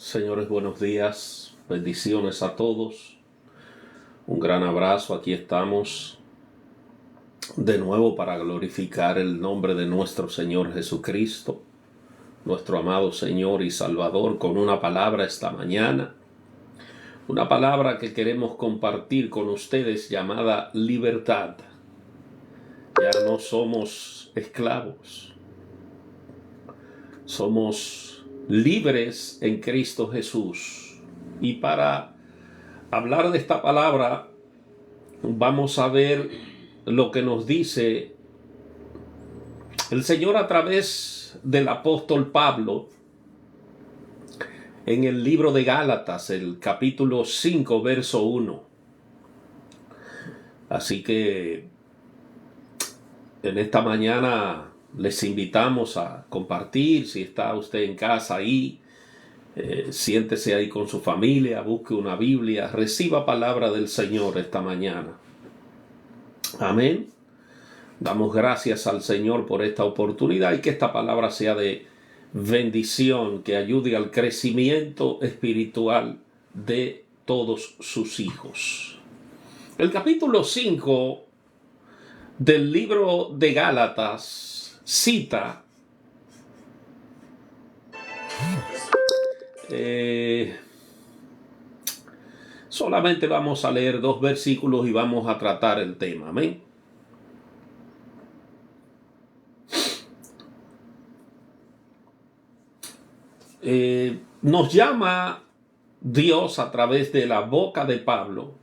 Señores, buenos días, bendiciones a todos, un gran abrazo. Aquí estamos de nuevo para glorificar el nombre de nuestro Señor Jesucristo, nuestro amado Señor y Salvador, con una palabra esta mañana, una palabra que queremos compartir con ustedes llamada libertad. Ya no somos esclavos, somos libres en Cristo Jesús. Y para hablar de esta palabra vamos a ver lo que nos dice el Señor a través del apóstol Pablo en el libro de Gálatas, el capítulo 5, verso 1. Así que en esta mañana les invitamos a compartir. Si está usted en casa ahí, siéntese ahí con su familia, busque una Biblia, reciba palabra del Señor esta mañana. Amén. Damos gracias al Señor por esta oportunidad y que esta palabra sea de bendición, que ayude al crecimiento espiritual de todos sus hijos. El capítulo 5 del libro de Gálatas cita solamente vamos a leer 2 versículos y vamos a tratar el tema. Amén. Nos llama Dios a través de la boca de Pablo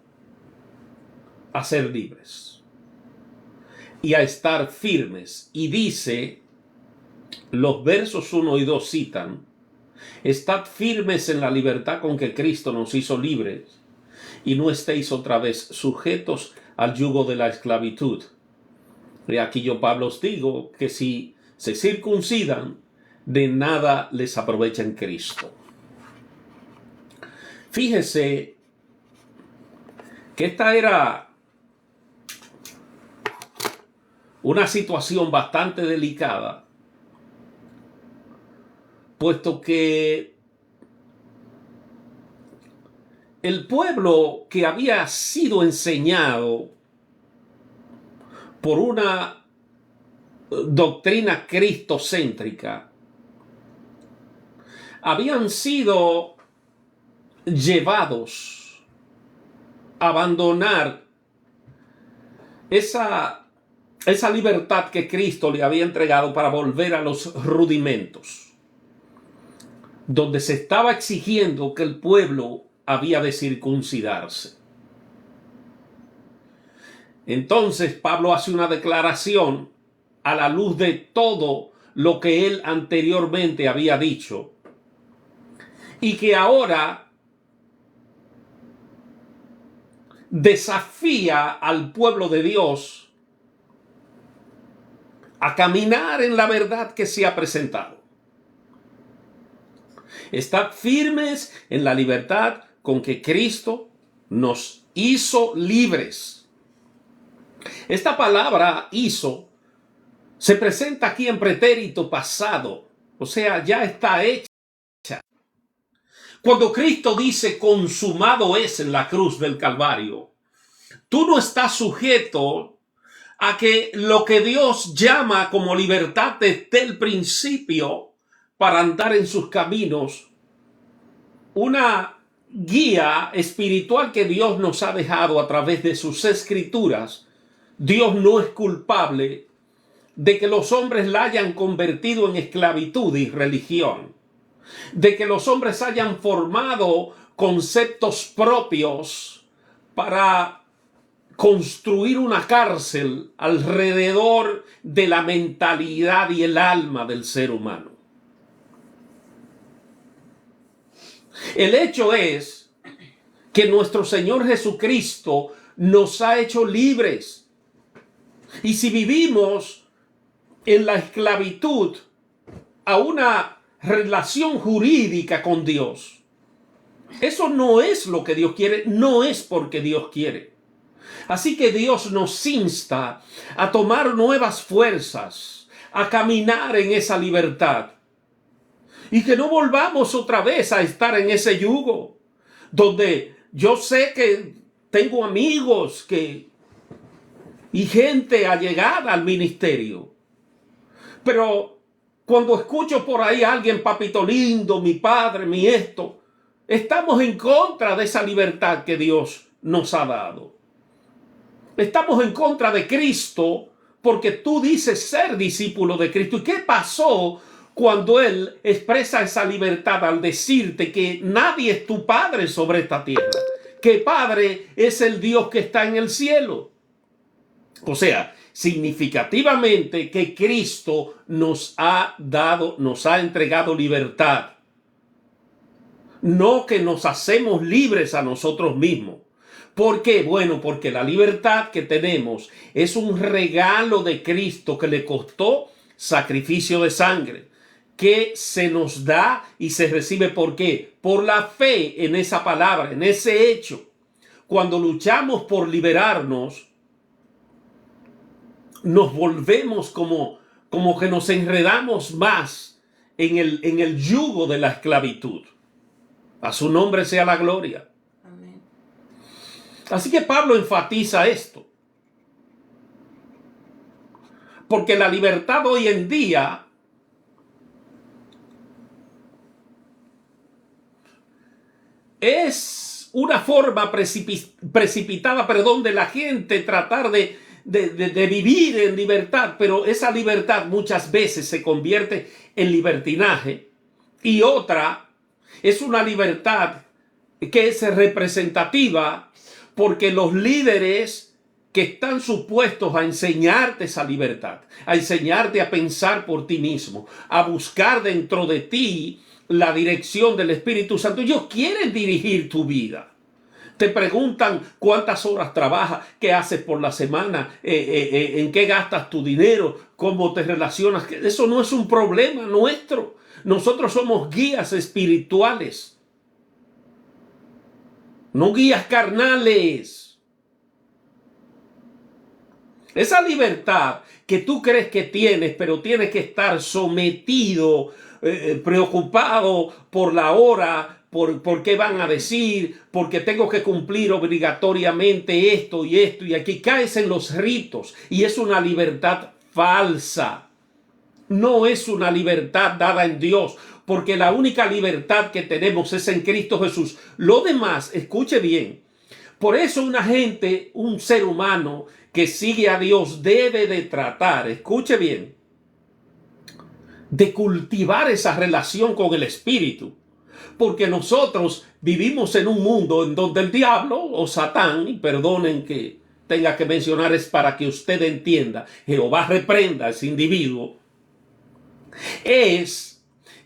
a ser libres y a estar firmes. Y dice, los versos 1 y 2 citan: estad firmes en la libertad con que Cristo nos hizo libres, y no estéis otra vez sujetos al yugo de la esclavitud. Y aquí yo, Pablo, os digo que si se circuncidan, de nada les aprovecha en Cristo. Fíjese que esta era una situación bastante delicada, puesto que el pueblo que había sido enseñado por una doctrina cristocéntrica habían sido llevados a abandonar esa libertad que Cristo le había entregado para volver a los rudimentos, donde se estaba exigiendo que el pueblo había de circuncidarse. Entonces Pablo hace una declaración a la luz de todo lo que él anteriormente había dicho, y que ahora desafía al pueblo de Dios a caminar en la verdad que se ha presentado. Estad firmes en la libertad con que Cristo nos hizo libres. Esta palabra hizo se presenta aquí en pretérito pasado, o sea, ya está hecha. Cuando Cristo dice consumado es en la cruz del Calvario, tú no estás sujeto a que lo que Dios llama como libertad desde el principio para andar en sus caminos, una guía espiritual que Dios nos ha dejado a través de sus escrituras. Dios no es culpable de que los hombres la hayan convertido en esclavitud y religión, de que los hombres hayan formado conceptos propios para construir una cárcel alrededor de la mentalidad y el alma del ser humano. El hecho es que nuestro Señor Jesucristo nos ha hecho libres. Y si vivimos en la esclavitud a una relación jurídica con Dios, eso no es lo que Dios quiere, no es porque Dios quiere. Así que Dios nos insta a tomar nuevas fuerzas, a caminar en esa libertad. Y que no volvamos otra vez a estar en ese yugo, donde yo sé que tengo amigos y gente allegada al ministerio. Pero cuando escucho por ahí a alguien, papito lindo, mi padre, mi esto, estamos en contra de esa libertad que Dios nos ha dado. Estamos en contra de Cristo porque tú dices ser discípulo de Cristo. ¿Y qué pasó cuando Él expresa esa libertad al decirte que nadie es tu padre sobre esta tierra? Que Padre es el Dios que está en el cielo. O sea, significativamente que Cristo nos ha entregado libertad. No que nos hacemos libres a nosotros mismos. ¿Por qué? Bueno, porque la libertad que tenemos es un regalo de Cristo que le costó sacrificio de sangre, que se nos da y se recibe. ¿Por qué? Por la fe en esa palabra, en ese hecho. Cuando luchamos por liberarnos, nos volvemos como que nos enredamos más en el yugo de la esclavitud. A su nombre sea la gloria. Amén. Así que Pablo enfatiza esto. Porque la libertad hoy en día es una forma precipitada, de la gente tratar de vivir en libertad, pero esa libertad muchas veces se convierte en libertinaje, y otra es una libertad que es representativa porque los líderes que están supuestos a enseñarte esa libertad, a enseñarte a pensar por ti mismo, a buscar dentro de ti la dirección del Espíritu Santo, ellos quieren dirigir tu vida. Te preguntan cuántas horas trabajas, qué haces por la semana, en qué gastas tu dinero, cómo te relacionas. Eso no es un problema nuestro. Nosotros somos guías espirituales, no guías carnales. Esa libertad que tú crees que tienes, pero tienes que estar sometido, preocupado por la hora, por qué van a decir, porque tengo que cumplir obligatoriamente esto, y aquí caes en los ritos, y es una libertad falsa. No es una libertad dada en Dios, porque la única libertad que tenemos es en Cristo Jesús. Lo demás, escuche bien, por eso un ser humano que sigue a Dios debe de tratar, escuche bien, de cultivar esa relación con el Espíritu. Porque nosotros vivimos en un mundo en donde el diablo o Satán, y perdonen que tenga que mencionar, es para que usted entienda, Jehová reprenda a ese individuo, es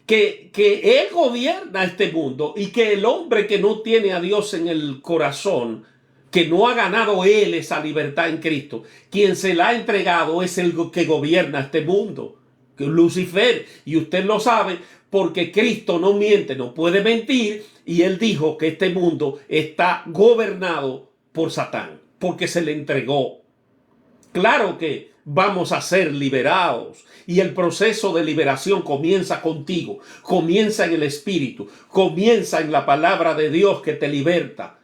que él gobierna este mundo, y que el hombre que no tiene a Dios en el corazón, que no ha ganado él esa libertad en Cristo, quien se la ha entregado es el que gobierna este mundo, que es Lucifer, y usted lo sabe porque Cristo no miente, no puede mentir, y él dijo que este mundo está gobernado por Satán, porque se le entregó. Claro que vamos a ser liberados, y el proceso de liberación comienza contigo, comienza en el Espíritu, comienza en la palabra de Dios que te liberta.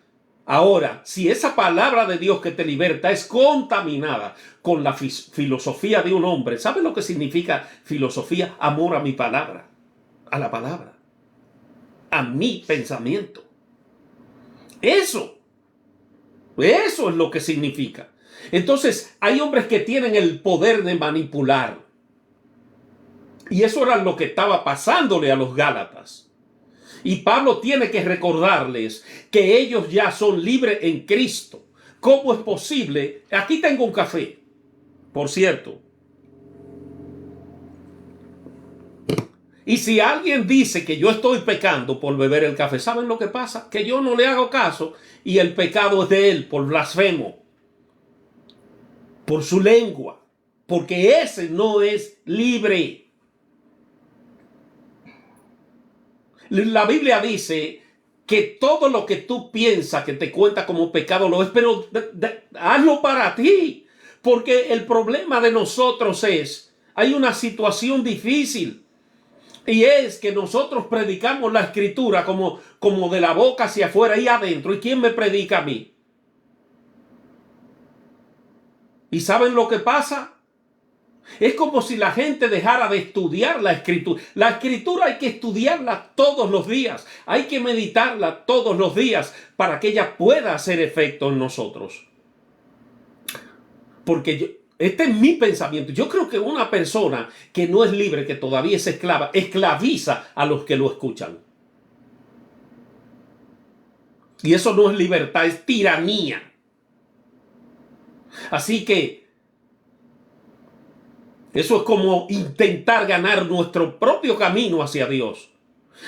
Ahora, si esa palabra de Dios que te liberta es contaminada con la filosofía de un hombre, ¿sabe lo que significa filosofía? Amor a mi palabra, a la palabra, a mi pensamiento. Eso es lo que significa. Entonces, hay hombres que tienen el poder de manipular. Y eso era lo que estaba pasándole a los Gálatas. Y Pablo tiene que recordarles que ellos ya son libres en Cristo. ¿Cómo es posible? Aquí tengo un café, por cierto. Y si alguien dice que yo estoy pecando por beber el café, ¿saben lo que pasa? Que yo no le hago caso, y el pecado es de él por blasfemo, por su lengua, porque ese no es libre. La Biblia dice que todo lo que tú piensas que te cuenta como pecado lo es, pero hazlo para ti, porque el problema de nosotros es, hay una situación difícil. Y es que nosotros predicamos la escritura como de la boca hacia afuera y adentro. ¿Y quién me predica a mí? ¿Y saben lo que pasa? Es como si la gente dejara de estudiar la escritura. La escritura hay que estudiarla todos los días. Hay que meditarla todos los días para que ella pueda hacer efecto en nosotros. Porque este es mi pensamiento. Yo creo que una persona que no es libre, que todavía es esclava, esclaviza a los que lo escuchan. Y eso no es libertad, es tiranía. Así que eso es como intentar ganar nuestro propio camino hacia Dios.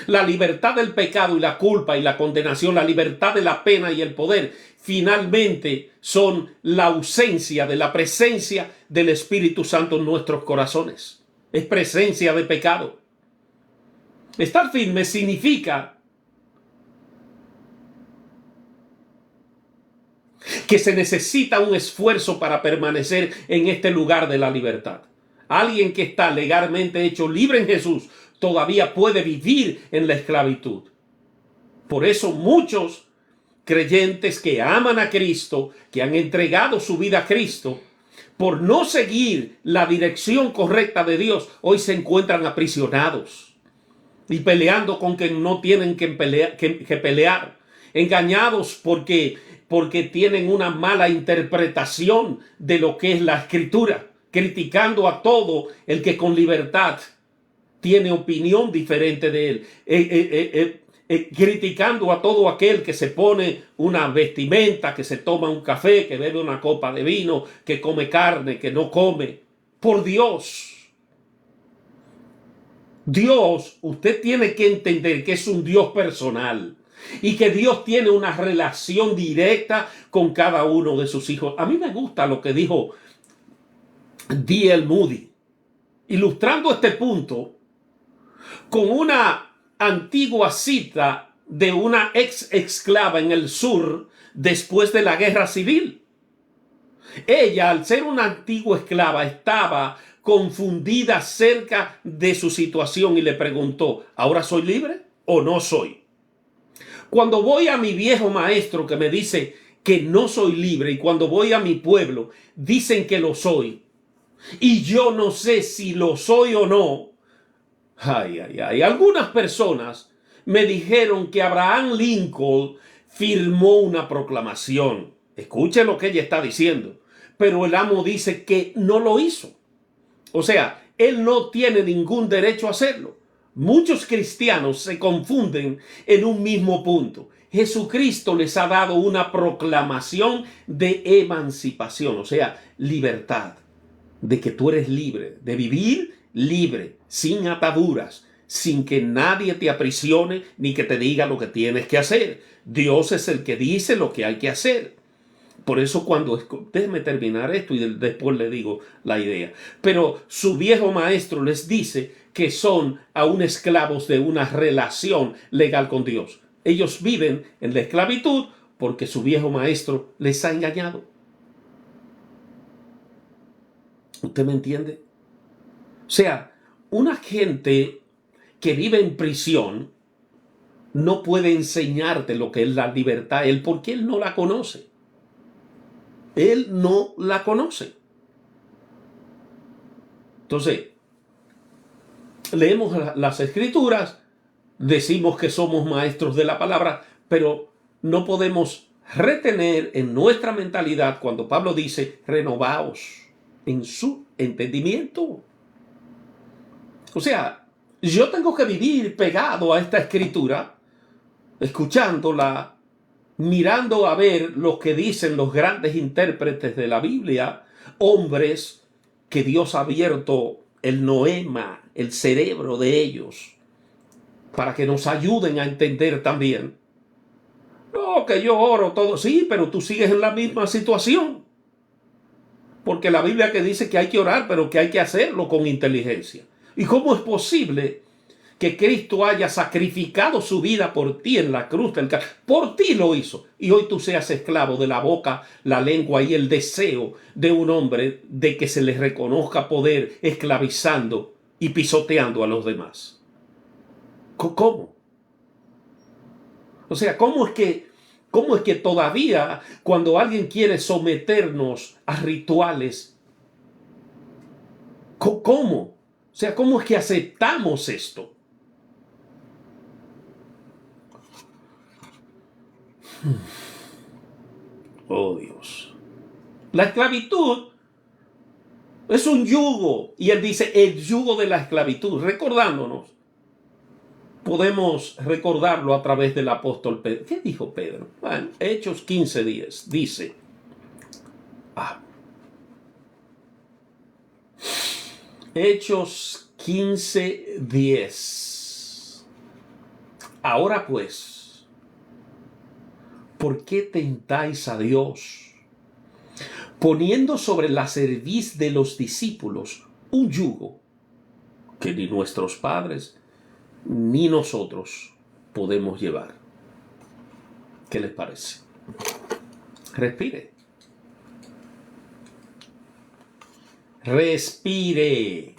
La libertad del pecado y la culpa y la condenación, la libertad de la pena y el poder, finalmente son la ausencia de la presencia del Espíritu Santo en nuestros corazones. Es presencia de pecado. Estar firme significa que se necesita un esfuerzo para permanecer en este lugar de la libertad. Alguien que está legalmente hecho libre en Jesús todavía puede vivir en la esclavitud. Por eso muchos creyentes que aman a Cristo, que han entregado su vida a Cristo, por no seguir la dirección correcta de Dios, hoy se encuentran aprisionados y peleando con quien no tienen que pelear, engañados porque tienen una mala interpretación de lo que es la Escritura, criticando a todo el que con libertad tiene opinión diferente de él, criticando a todo aquel que se pone una vestimenta, que se toma un café, que bebe una copa de vino, que come carne, que no come. Por Dios, usted tiene que entender que es un Dios personal y que Dios tiene una relación directa con cada uno de sus hijos. A mí me gusta lo que dijo D.L. Moody, ilustrando este punto con una antigua cita de una ex esclava en el sur después de la guerra civil. Ella, al ser una antigua esclava, estaba confundida acerca de su situación y le preguntó: ¿ahora soy libre o no soy? Cuando voy a mi viejo maestro que me dice que no soy libre, y cuando voy a mi pueblo dicen que lo soy, y yo no sé si lo soy o no. Algunas personas me dijeron que Abraham Lincoln firmó una proclamación. Escuche lo que ella está diciendo. Pero el amo dice que no lo hizo. O sea, él no tiene ningún derecho a hacerlo. Muchos cristianos se confunden en un mismo punto. Jesucristo les ha dado una proclamación de emancipación, o sea, libertad, de que tú eres libre, de vivir libre, sin ataduras, sin que nadie te aprisione ni que te diga lo que tienes que hacer. Dios es el que dice lo que hay que hacer. Por eso déjeme terminar esto y después le digo la idea. Pero su viejo maestro les dice que son aún esclavos de una relación legal con Dios. Ellos viven en la esclavitud porque su viejo maestro les ha engañado. ¿Usted me entiende? O sea, una gente que vive en prisión no puede enseñarte lo que es la libertad, porque él no la conoce. Él no la conoce. Entonces, leemos las escrituras, decimos que somos maestros de la palabra, pero no podemos retener en nuestra mentalidad cuando Pablo dice: renovaos en su entendimiento. O sea, yo tengo que vivir pegado a esta escritura, escuchándola, mirando a ver lo que dicen los grandes intérpretes de la Biblia, hombres que Dios ha abierto el noema, el cerebro de ellos, para que nos ayuden a entender también. No, que yo oro todo, sí, pero tú sigues en la misma situación. Porque la Biblia que dice que hay que orar, pero que hay que hacerlo con inteligencia. ¿Y cómo es posible que Cristo haya sacrificado su vida por ti en la cruz del Calvario? Por ti lo hizo. Y hoy tú seas esclavo de la boca, la lengua y el deseo de un hombre de que se le reconozca poder esclavizando y pisoteando a los demás. ¿Cómo? O sea, ¿cómo es que todavía cuando alguien quiere someternos a rituales, cómo? O sea, ¿cómo es que aceptamos esto? Oh Dios. La esclavitud es un yugo. Y él dice el yugo de la esclavitud, recordándonos. Podemos recordarlo a través del apóstol Pedro. ¿Qué dijo Pedro? Bueno, Hechos 15:10 dice, Hechos 15:10. Ahora pues, ¿por qué tentáis a Dios, poniendo sobre la cerviz de los discípulos un yugo que ni nuestros padres ni nosotros podemos llevar? ¿Qué les parece? Respire. Respire.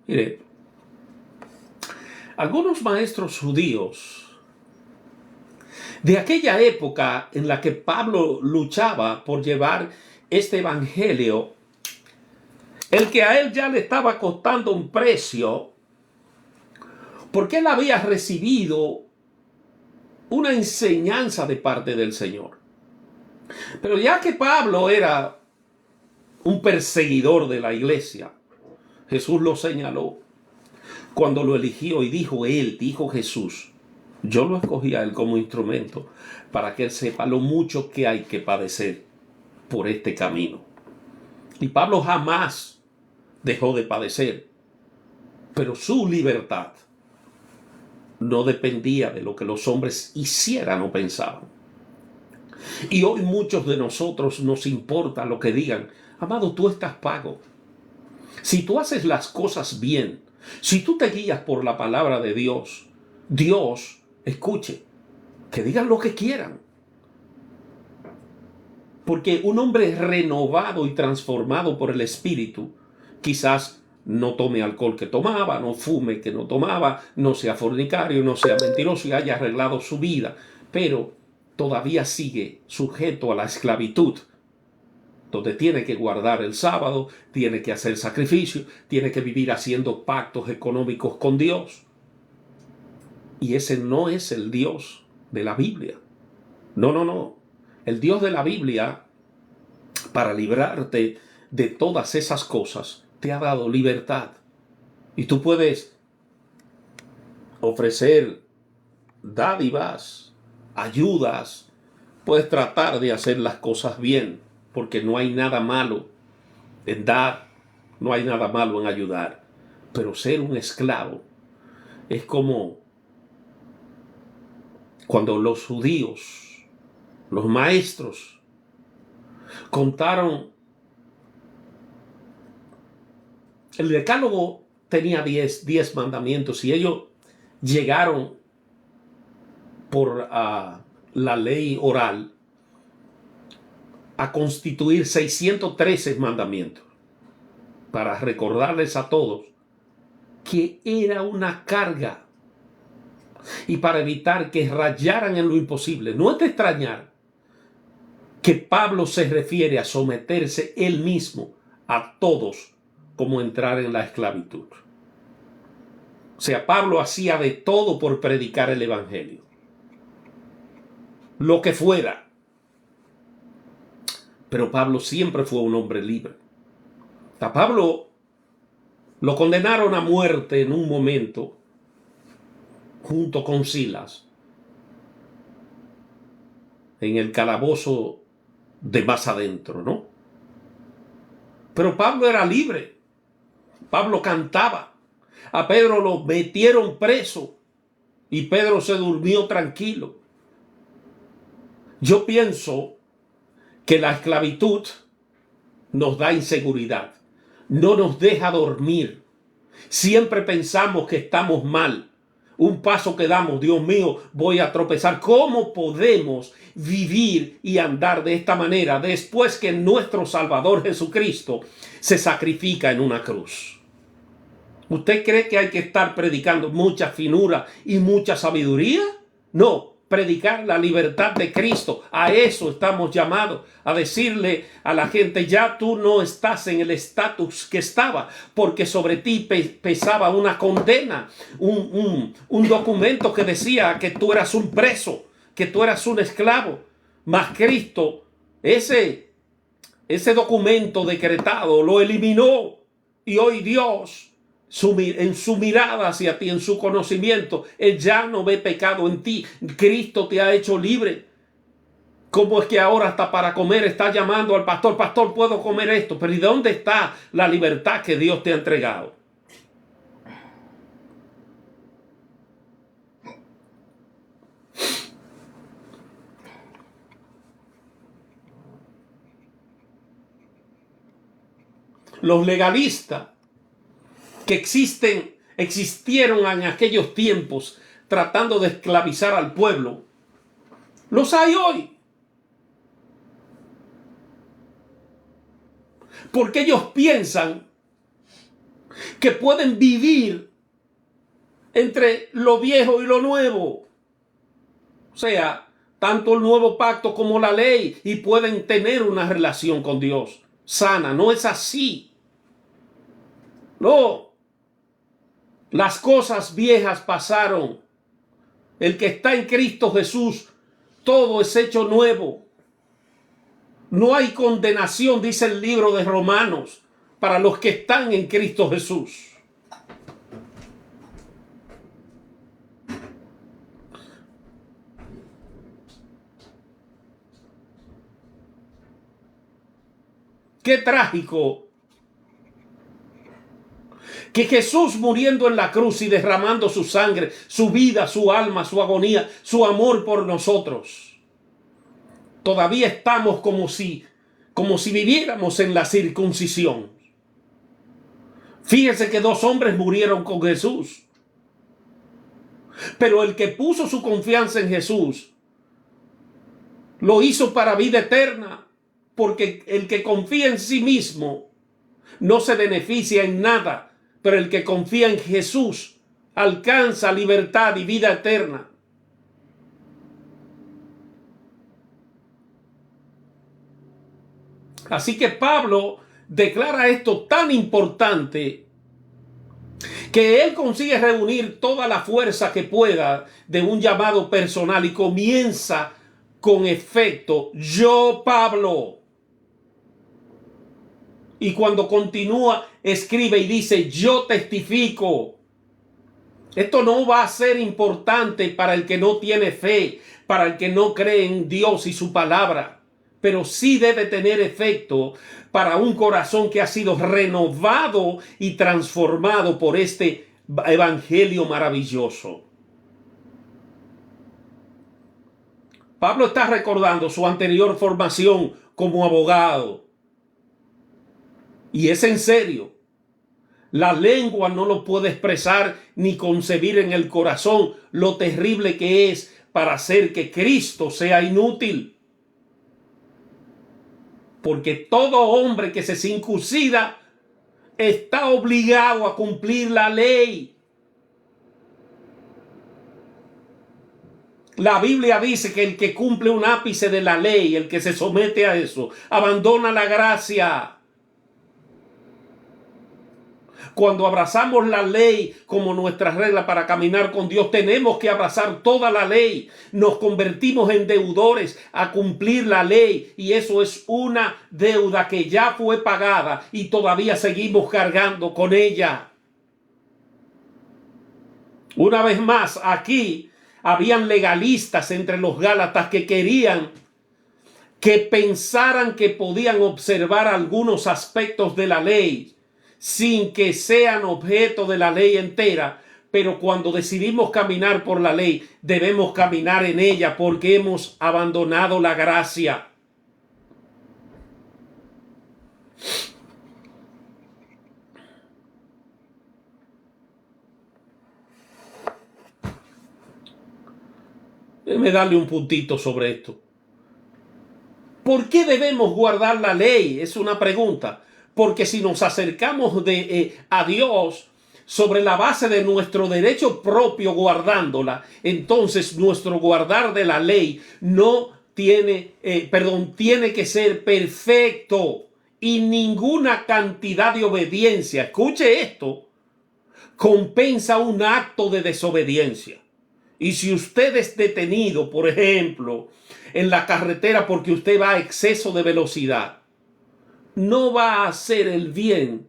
Mire, algunos maestros judíos de aquella época en la que Pablo luchaba por llevar este evangelio, el que a él ya le estaba costando un precio, porque él había recibido una enseñanza de parte del Señor. Pero ya que Pablo era un perseguidor de la iglesia, Jesús lo señaló cuando lo eligió y dijo Jesús, yo lo escogí a él como instrumento para que él sepa lo mucho que hay que padecer por este camino. Y Pablo jamás dejó de padecer, pero su libertad no dependía de lo que los hombres hicieran o pensaban. Y hoy muchos de nosotros nos importa lo que digan. Amado, tú estás pago. Si tú haces las cosas bien, si tú te guías por la palabra de Dios, Dios, escuche, que digan lo que quieran. Porque un hombre renovado y transformado por el Espíritu, quizás no tome alcohol que tomaba, no fume que no tomaba, no sea fornicario, no sea mentiroso y haya arreglado su vida, pero todavía sigue sujeto a la esclavitud, donde tiene que guardar el sábado, tiene que hacer sacrificio, tiene que vivir haciendo pactos económicos con Dios. Y ese no es el Dios de la Biblia. No. El Dios de la Biblia, para librarte de todas esas cosas, te ha dado libertad. Y tú puedes ofrecer dádivas, ayudas, puedes tratar de hacer las cosas bien, porque no hay nada malo en dar, no hay nada malo en ayudar. Pero ser un esclavo es como cuando los judíos, los maestros, contaron. El decálogo tenía 10 mandamientos y ellos llegaron por la ley oral a constituir 613 mandamientos para recordarles a todos que era una carga y para evitar que rayaran en lo imposible. No es de extrañar que Pablo se refiere a someterse él mismo a todos como entrar en la esclavitud. O sea, Pablo hacía de todo por predicar el evangelio. Lo que fuera. Pero Pablo siempre fue un hombre libre. A Pablo lo condenaron a muerte en un momento junto con Silas en el calabozo de más adentro, ¿no? Pero Pablo era libre. Pablo cantaba. A Pedro lo metieron preso y Pedro se durmió tranquilo. Yo pienso que la esclavitud nos da inseguridad, no nos deja dormir, Siempre pensamos que estamos mal. Un paso que damos, Dios mío, voy a tropezar. ¿Cómo podemos vivir y andar de esta manera después que nuestro Salvador Jesucristo se sacrifica en una cruz? ¿Usted cree que hay que estar predicando mucha finura y mucha sabiduría? No, predicar la libertad de Cristo. A eso estamos llamados, a decirle a la gente, ya tú no estás en el estatus que estaba, porque sobre ti pesaba una condena, un documento que decía que tú eras un preso, que tú eras un esclavo. Mas Cristo, ese documento decretado, lo eliminó, y hoy Dios, en su mirada hacia ti, en su conocimiento, Él ya no ve pecado en ti. Cristo te ha hecho libre. ¿Cómo es que ahora hasta para comer está llamando al pastor? Pastor, puedo comer esto. Pero ¿y dónde está la libertad que Dios te ha entregado? Los legalistas que existieron en aquellos tiempos tratando de esclavizar al pueblo, los hay hoy. Porque ellos piensan que pueden vivir entre lo viejo y lo nuevo. O sea, tanto el nuevo pacto como la ley, y pueden tener una relación con Dios sana. No es así. No. Las cosas viejas pasaron. El que está en Cristo Jesús, todo es hecho nuevo. No hay condenación, dice el libro de Romanos, para los que están en Cristo Jesús. Qué trágico que Jesús, muriendo en la cruz y derramando su sangre, su vida, su alma, su agonía, su amor por nosotros, todavía estamos como si viviéramos en la circuncisión. Fíjese que 2 hombres murieron con Jesús, pero el que puso su confianza en Jesús lo hizo para vida eterna, porque el que confía en sí mismo no se beneficia en nada, pero el que confía en Jesús alcanza libertad y vida eterna. Así que Pablo declara esto tan importante que él consigue reunir toda la fuerza que pueda de un llamado personal y comienza con efecto: yo, Pablo. Y cuando continúa, escribe y dice: yo testifico. Esto no va a ser importante para el que no tiene fe, para el que no cree en Dios y su palabra, pero sí debe tener efecto para un corazón que ha sido renovado y transformado por este evangelio maravilloso. Pablo está recordando su anterior formación como abogado. Y es en serio. La lengua no lo puede expresar ni concebir en el corazón lo terrible que es para hacer que Cristo sea inútil. Porque todo hombre que se circuncida está obligado a cumplir la ley. La Biblia dice que el que cumple un ápice de la ley, el que se somete a eso, abandona la gracia. Cuando abrazamos la ley como nuestra regla para caminar con Dios, tenemos que abrazar toda la ley. Nos convertimos en deudores a cumplir la ley, y eso es una deuda que ya fue pagada y todavía seguimos cargando con ella. Una vez más, aquí habían legalistas entre los gálatas que querían que pensaran que podían observar algunos aspectos de la ley sin que sean objeto de la ley entera, pero cuando decidimos caminar por la ley, debemos caminar en ella porque hemos abandonado la gracia. Déjeme darle un puntito sobre esto. ¿Por qué debemos guardar la ley? Es una pregunta. Porque si nos acercamos a Dios sobre la base de nuestro derecho propio guardándola, entonces nuestro guardar de la ley no tiene, tiene que ser perfecto, y ninguna cantidad de obediencia, escuche esto, compensa un acto de desobediencia. Y si usted es detenido, por ejemplo, en la carretera porque usted va a exceso de velocidad, no va a hacer el bien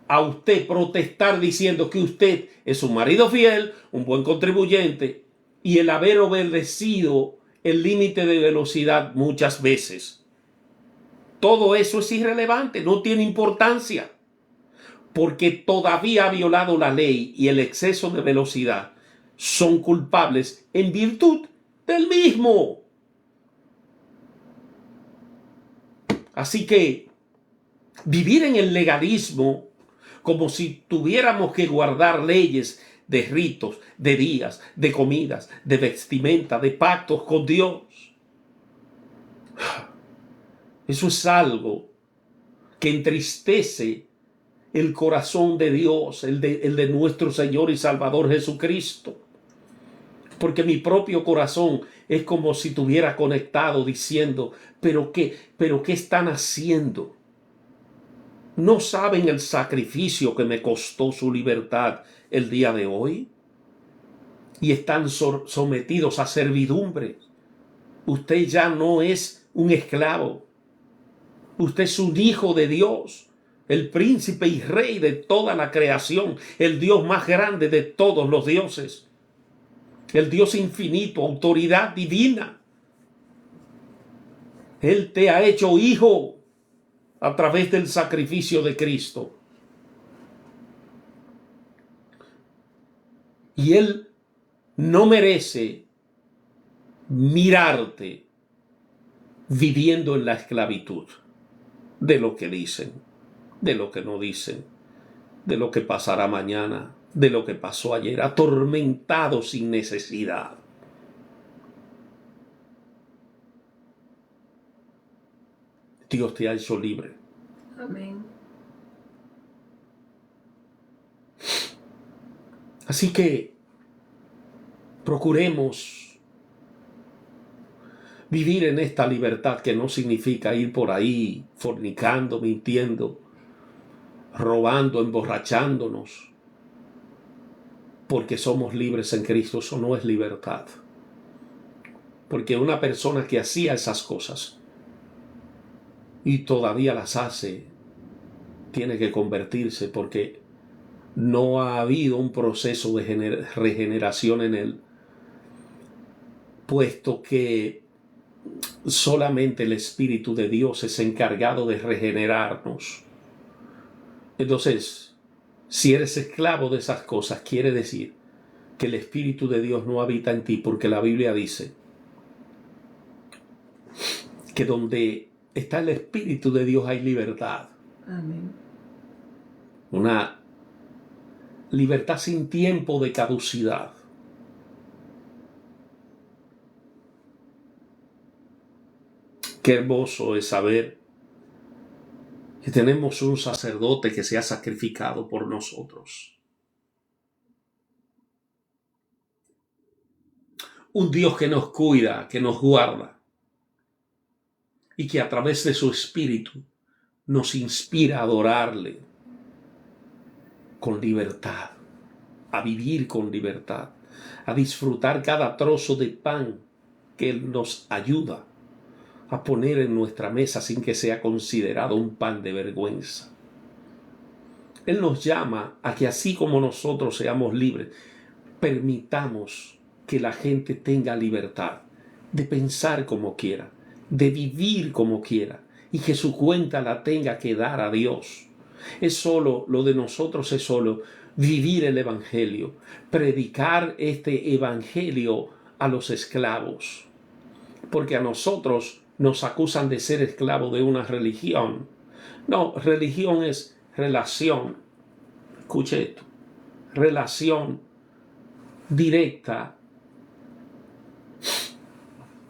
a usted protestar diciendo que usted es un marido fiel, un buen contribuyente, y el haber obedecido el límite de velocidad muchas veces. Todo eso es irrelevante, no tiene importancia, porque todavía ha violado la ley, y el exceso de velocidad son culpables en virtud del mismo. Así que vivir en el legalismo como si tuviéramos que guardar leyes de ritos, de días, de comidas, de vestimenta, de pactos con Dios, eso es algo que entristece el corazón de Dios, el de nuestro Señor y Salvador Jesucristo. Porque mi propio corazón es como si estuviera conectado diciendo, ¿pero qué están haciendo? ¿No saben el sacrificio que me costó su libertad el día de hoy? Y están sometidos a servidumbre. Usted ya no es un esclavo. Usted es un hijo de Dios, el príncipe y rey de toda la creación, el Dios más grande de todos los dioses, el Dios infinito, autoridad divina. Él te ha hecho hijo a través del sacrificio de Cristo. Y Él no merece mirarte viviendo en la esclavitud de lo que dicen, de lo que no dicen, de lo que pasará mañana, de lo que pasó ayer, atormentado sin necesidad. Dios te ha hecho libre. Amén. Así que procuremos vivir en esta libertad, que no significa ir por ahí fornicando, mintiendo, robando, emborrachándonos, porque somos libres en Cristo. Eso no es libertad. Porque una persona que hacía esas cosas y todavía las hace, tiene que convertirse, porque no ha habido un proceso de regeneración en él, puesto que solamente el Espíritu de Dios es encargado de regenerarnos. Entonces, si eres esclavo de esas cosas, quiere decir que el Espíritu de Dios no habita en ti, porque la Biblia dice que donde está el Espíritu de Dios hay libertad. Amén. Una libertad sin tiempo de caducidad. Qué hermoso es saber que tenemos un sacerdote que se ha sacrificado por nosotros. Un Dios que nos cuida, que nos guarda, y que a través de su Espíritu nos inspira a adorarle con libertad, a vivir con libertad, a disfrutar cada trozo de pan que Él nos ayuda a poner en nuestra mesa sin que sea considerado un pan de vergüenza. Él nos llama a que, así como nosotros seamos libres, permitamos que la gente tenga libertad de pensar como quiera, de vivir como quiera, y que su cuenta la tenga que dar a Dios. Lo de nosotros es solo vivir el Evangelio, predicar este Evangelio a los esclavos, porque a nosotros nos acusan de ser esclavos de una religión. No, religión es relación. Escuche esto. Relación directa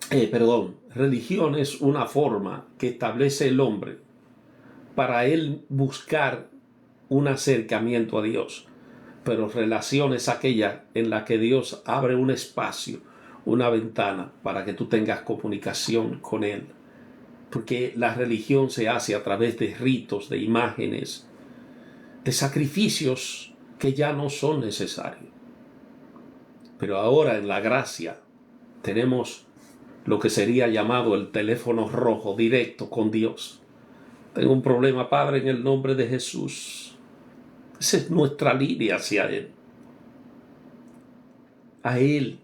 Religión es una forma que establece el hombre para él buscar un acercamiento a Dios. Pero relación es aquella en la que Dios abre un espacio, una ventana para que tú tengas comunicación con Él. Porque la religión se hace a través de ritos, de imágenes, de sacrificios que ya no son necesarios. Pero ahora en la gracia tenemos lo que sería llamado el teléfono rojo directo con Dios. Tengo un problema, Padre, en el nombre de Jesús. Esa es nuestra línea hacia Él. A Él.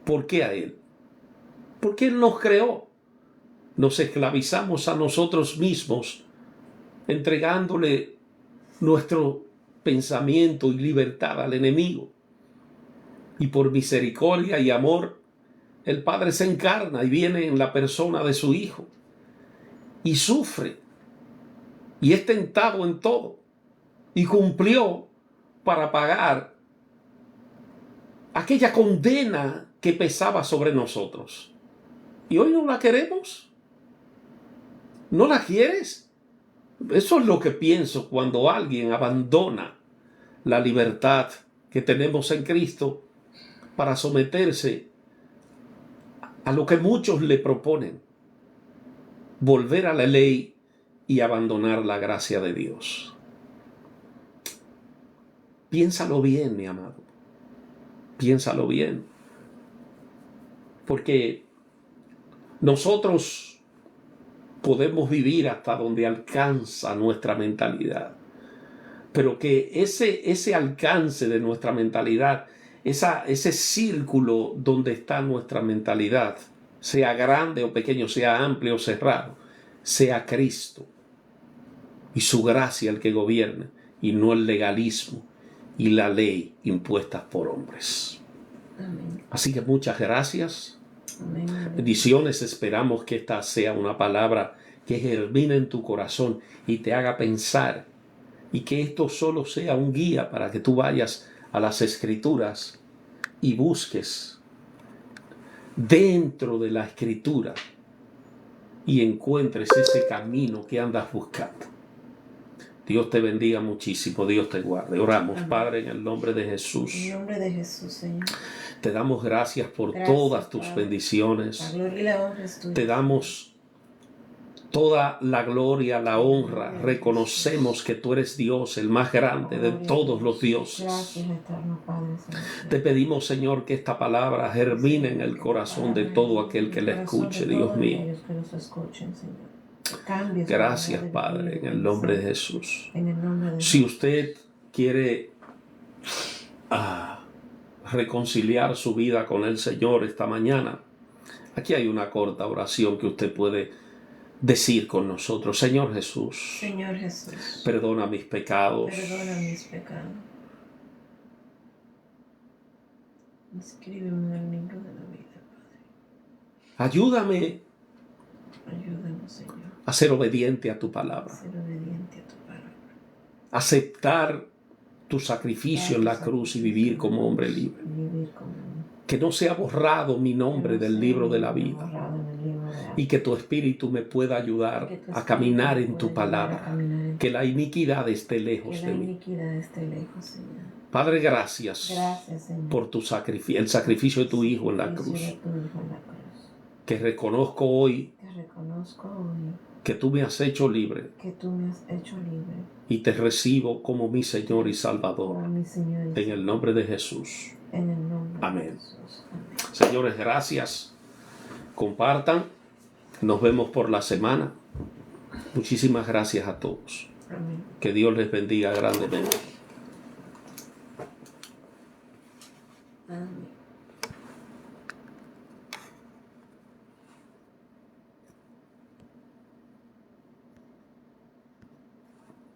¿Por qué a Él? Porque Él nos creó. Nos esclavizamos a nosotros mismos, entregándole nuestro pensamiento y libertad al enemigo. Y por misericordia y amor, el Padre se encarna y viene en la persona de su Hijo. Y sufre. Y es tentado en todo. Y cumplió para pagar aquella condena que pesaba sobre nosotros. ¿Y hoy no la queremos? ¿No la quieres? Eso es lo que pienso cuando alguien abandona la libertad que tenemos en Cristo para someterse a lo que muchos le proponen: volver a la ley y abandonar la gracia de Dios. Piénsalo bien, mi amado. Piénsalo bien. Porque nosotros podemos vivir hasta donde alcanza nuestra mentalidad. Pero que ese alcance de nuestra mentalidad, ese círculo donde está nuestra mentalidad, sea grande o pequeño, sea amplio o cerrado, sea Cristo y su gracia el que gobierne, y no el legalismo y la ley impuestas por hombres. Amén. Así que muchas gracias. Amén. Bendiciones. Esperamos que esta sea una palabra que germine en tu corazón y te haga pensar, y que esto solo sea un guía para que tú vayas a las Escrituras y busques dentro de la Escritura y encuentres ese camino que andas buscando. Dios te bendiga muchísimo, Dios te guarde. Oramos, Amén. Padre, en el nombre de Jesús. En el nombre de Jesús, Señor. Te damos gracias por Gracias, todas tus Padre. bendiciones. La gloria y la honra es tuya. Te damos toda la gloria, la honra. Amén. Reconocemos que tú eres Dios, el más grande de Gloria a todos Dios. los dioses. Gracias, eterno Padre Celestial. Te pedimos, Señor, que esta palabra germine en el corazón de todo aquel que la escuche, Dios mío. Que los escuchen, Señor. Cambies, Gracias, Padre, Padre, en el nombre de Jesús. En el nombre de Si usted quiere reconciliar su vida con el Señor esta mañana, aquí hay una corta oración que usted puede decir con nosotros. Señor Jesús, Señor Jesús, perdona mis pecados. perdona mis pecados. Inscríbeme en el libro de la vida, Padre. Ayúdame Ayúdanos, Señor, a ser obediente a tu a palabra, ser obediente a tu palabra. aceptar tu sacrificio en la cruz y vivir como hombre libre. Vivir como Que no sea borrado mi nombre del libro de la vida, borrado en el libro de la y que tu Espíritu me pueda ayudar a caminar en tu palabra, que la iniquidad esté lejos que de la mí. iniquidad esté lejos, Señor. Padre, gracias Gracias, Señor, por tu el sacrificio de tu Hijo en la Sacrificio cruz. de tu Hijo en la cruz. Que reconozco hoy Que reconozco hoy que tú me has hecho libre que tú me has hecho libre y te recibo como mi Señor y por Salvador. mi Señor y En el nombre de Jesús. en el nombre Amén. de Jesús. Amén. Señores, gracias. Compartan. Nos vemos por la semana. Muchísimas gracias a todos. Amén. Que Dios les bendiga grandemente. Amén.